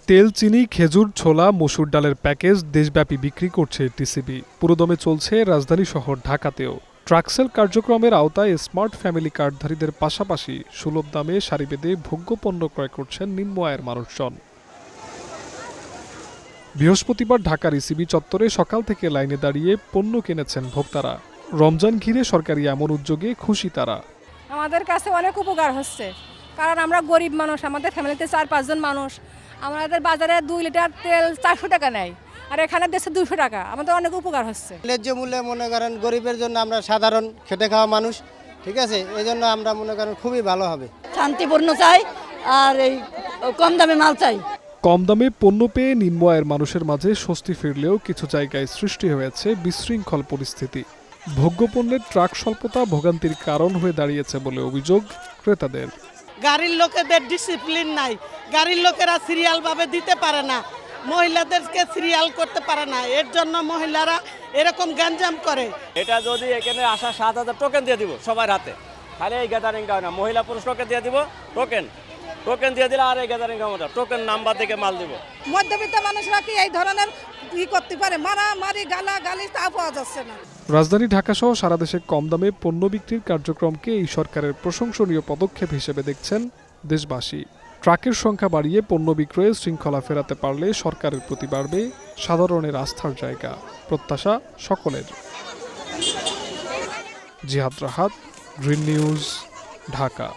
তেল, চিনি, খেজুর, ছোলা, মসুর ডালের প্যাকেজ দেশব্যাপী বিক্রি করছে টিসিবি। পুরোদমে চলছে রাজধানী শহর ঢাকাতেও। ট্রাকসেল কার্যক্রমের আওতায় স্মার্ট ফ্যামিলি কার্ডধারীদের পাশাপাশি সুলভ দামে সারি বেঁধে ভোগ্য পণ্য ক্রয় করছেন নিম্ন আয়ের মানুষজন। বৃহস্পতিবার ঢাকার ইসিবি চত্বরে সকাল থেকে লাইনে দাঁড়িয়ে পণ্য কিনেছেন ভোক্তারা। রমজান ঘিরে সরকারি এমন উদ্যোগে খুশি তারা। আমাদের কাছে অনেক উপকার হচ্ছে, কারণ আমরা গরিব মানুষ, আমাদের ফ্যামিলিতে 4-5 জন মানুষ। আমাদের বাজারে 2 লিটার তেল 400 টাকা নেয়, আর এখানে দেশে 200 টাকা। আমাদের অনেক উপকার হচ্ছে। ন্যায্য মূল্যে মনে করেন গরিবের জন্য, আমরা সাধারণ খেটে খাওয়া মানুষ, ঠিক আছে, এই জন্য আমরা মনে করেন খুবই ভালো হবে। শান্তিপূর্ণ চাই, আর এই কম দামে মাল চাই। কম দামে পণ্য পেয়ে নিম্ন আয়ের মানুষের মাঝে স্বস্তি ফিরলেও কিছু জায়গায় সৃষ্টি হয়েছে বিশৃঙ্খল পরিস্থিতি। ভোগ্যপণ্যের ট্রাক স্বল্পতা ভোগান্তির কারণ হয়ে দাঁড়িয়েছে বলে অভিযোগ ক্রেতাদের। গাড়ির লোকেদের ডিসিপ্লিন নাই, গাড়ির লোকেরা সিরিয়ালভাবে দিতে পারে না, মহিলাদেরকে সিরিয়াল করতে পারে না, এর জন্য মহিলারা এরকম গ্যাঞ্জাম করে। এটা যদি এখানে আসা 7,000 টোকেন দিয়ে দিব সবার হাতে, খালি এই গ্যাদারিংটা হয় না, মহিলা পুরুষ টোকেন দিয়ে দিব, টোকেন দিয়ে দিলে আর এই গ্যাদারিং মতো টোকেন নাম্বার থেকে মাল দিব। মধ্যবিত্ত মানুষরা কি এই ধরনের করতে পারে? মারামারি, গালাগালি তা পাওয়া যাচ্ছে না। রাজধানী ঢাকাসহ সারা দেশে কম দামে পণ্য বিক্রির কার্যক্রমকে এই সরকারের প্রশংসনীয় পদক্ষেপ হিসেবে দেখছেন দেশবাসী। ট্রাকের সংখ্যা বাড়িয়ে পণ্য বিক্রয়ে শৃঙ্খলা ফেরাতে পারলে সরকারের প্রতি বাড়বে সাধারণের আস্থার জায়গা। প্রত্যাশা সকলের। জিহাদ রাহাত, গ্রিন নিউজ, ঢাকা।